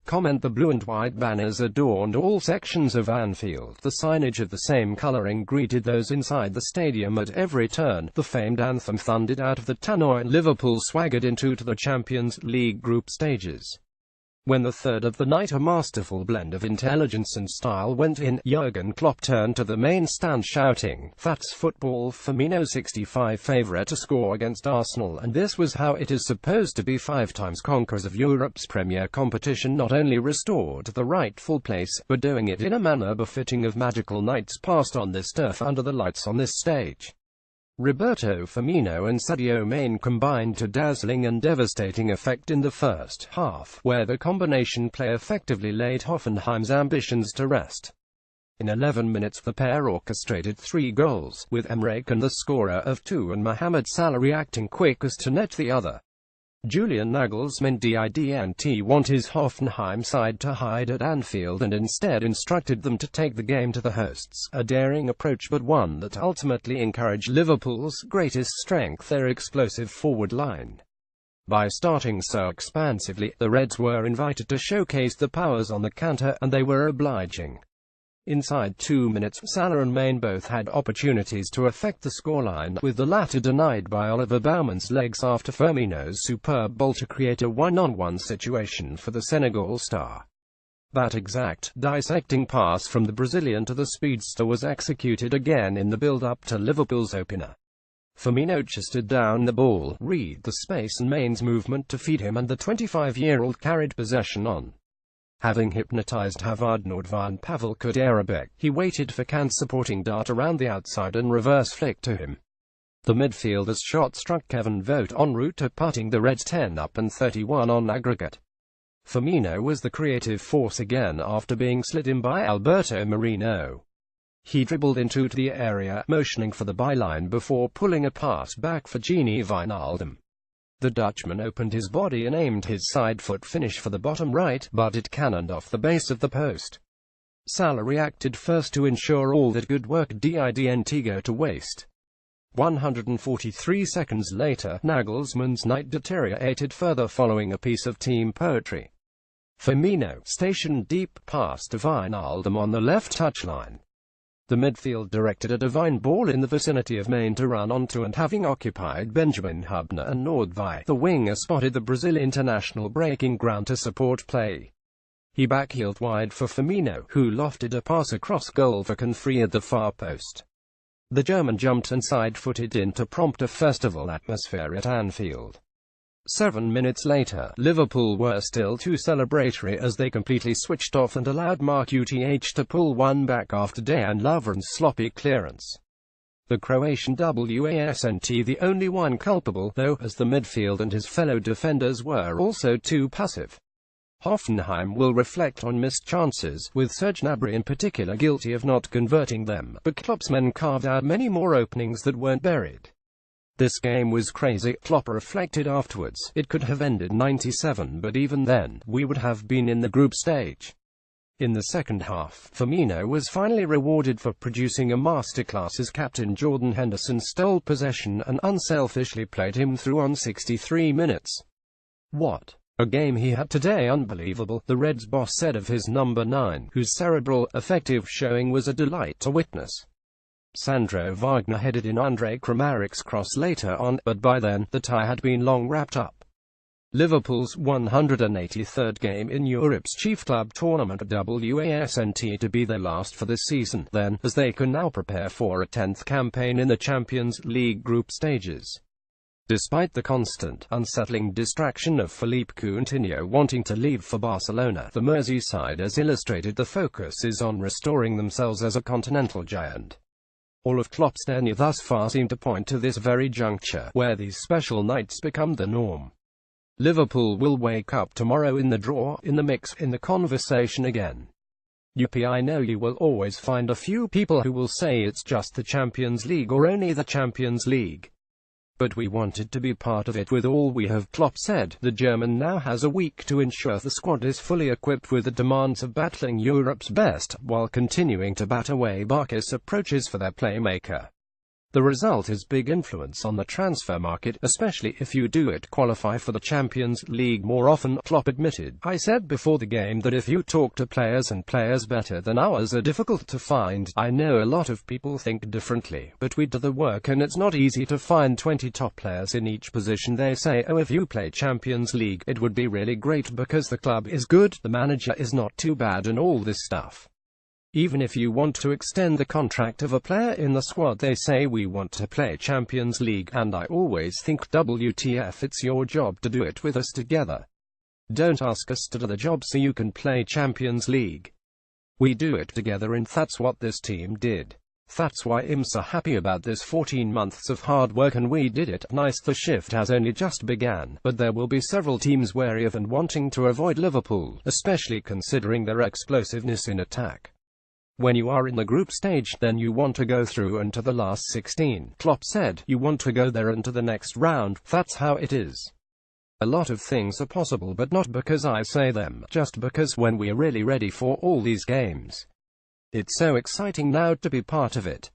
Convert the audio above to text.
Comment: the blue and white banners adorned all sections of Anfield. The signage of the same colouring greeted those inside the stadium at every turn. The famed anthem thundered out of the tannoy. Liverpool swaggered into the Champions League group stages. When the third of the night, a masterful blend of intelligence and style, went in, Jurgen Klopp turned to the main stand shouting, "That's football." Firmino, 65, favourite to score against Arsenal, and this was how it is supposed to be. 5 times conquerors of Europe's premier competition not only restored the rightful place, but doing it in a manner befitting of magical nights passed on this turf under the lights on this stage. Roberto, Firmino and Sadio Mane combined to dazzling and devastating effect in the first half, where the combination play effectively laid Hoffenheim's ambitions to rest. In 11 minutes the pair orchestrated 3 goals, with Emre the scorer of 2 and Mohamed Salah reacting quickest to net the other. Julian Nagelsmann didn't want his Hoffenheim side to hide at Anfield and instead instructed them to take the game to the hosts, a daring approach but one that ultimately encouraged Liverpool's greatest strength, their explosive forward line. By starting so expansively, the Reds were invited to showcase the powers on the counter, and they were obliging. Inside 2 minutes, Salah and Mane both had opportunities to affect the scoreline, with the latter denied by Oliver Baumann's legs after Firmino's superb ball to create a one-on-one situation for the Senegal star. That exact, dissecting pass from the Brazilian to the speedster was executed again in the build-up to Liverpool's opener. Firmino chested down the ball, read the space and Mane's movement to feed him, and the 25-year-old carried possession on. Having hypnotized Havard, Nordvan Pavel could Arabic, he waited for Kant's supporting dart around the outside and reverse flick to him. The midfielder's shot struck Kevin Vogt en route to putting the Reds 10 up and 31 on aggregate. Firmino was the creative force again after being slid in by Alberto Moreno. He dribbled into the area, motioning for the byline before pulling a pass back for Gini Wijnaldum. The Dutchman opened his body and aimed his side foot finish for the bottom right, but it cannoned off the base of the post. Salah reacted first to ensure all that good work didn't go to waste. 143 seconds later, Nagelsmann's night deteriorated further following a piece of team poetry. Firmino stationed deep pass to Wijnaldum on the left touchline. The midfield directed a divine ball in the vicinity of Mane to run onto, and having occupied Benjamin Hubner and Nordvi, the winger spotted the Brazil international breaking ground to support play. He backheeled wide for Firmino, who lofted a pass across goal for Confrey at the far post. The German jumped and side-footed in to prompt a festival atmosphere at Anfield. 7 minutes later, Liverpool were still too celebratory as they completely switched off and allowed Mark Uth to pull one back after Dejan Lovren's sloppy clearance. The Croatian wasn't the only one culpable, though, as the midfield and his fellow defenders were also too passive. Hoffenheim will reflect on missed chances, with Serge Gnabry in particular guilty of not converting them, but Klopp's men carved out many more openings that weren't buried. This game was crazy, Klopp reflected afterwards. It could have ended 97, but even then, we would have been in the group stage. In the second half, Firmino was finally rewarded for producing a masterclass as captain Jordan Henderson stole possession and unselfishly played him through on 63 minutes. What a game he had today, unbelievable, the Reds boss said of his number 9, whose cerebral, effective showing was a delight to witness. Sandro Wagner headed in Andre Kramarik's cross later on, but by then, the tie had been long wrapped up. Liverpool's 183rd game in Europe's chief club tournament wasn't to be their last for the season, then, as they can now prepare for a 10th campaign in the Champions League group stages. Despite the constant, unsettling distraction of Philippe Coutinho wanting to leave for Barcelona, the Merseysiders illustrated the focus is on restoring themselves as a continental giant. All of Klopp's tenure thus far seemed to point to this very juncture, where these special nights become the norm. Liverpool will wake up tomorrow in the draw, in the mix, in the conversation again. I know you will always find a few people who will say it's just the Champions League or only the Champions League. But we wanted to be part of it with all we have, Klopp said. The German now has a week to ensure the squad is fully equipped with the demands of battling Europe's best, while continuing to bat away Barca's approaches for their playmaker. The result is big influence on the transfer market, especially if you do it qualify for the Champions League more often, Klopp admitted. I said before the game that if you talk to players and players better than ours are difficult to find. I know a lot of people think differently, but we do the work and it's not easy to find 20 top players in each position. They say, oh, if you play Champions League, it would be really great because the club is good, the manager is not too bad and all this stuff. Even if you want to extend the contract of a player in the squad, they say we want to play Champions League, and I always think WTF, it's your job to do it with us together. Don't ask us to do the job so you can play Champions League. We do it together, and that's what this team did. That's why I'm so happy about this 14 months of hard work, and we did it nice. The shift has only just began, but there will be several teams wary of and wanting to avoid Liverpool, especially considering their explosiveness in attack. When you are in the group stage, then you want to go through and to the last 16. Klopp said, you want to go there and to the next round. That's how it is. A lot of things are possible, but not because I say them, just because when we're really ready for all these games. It's so exciting now to be part of it.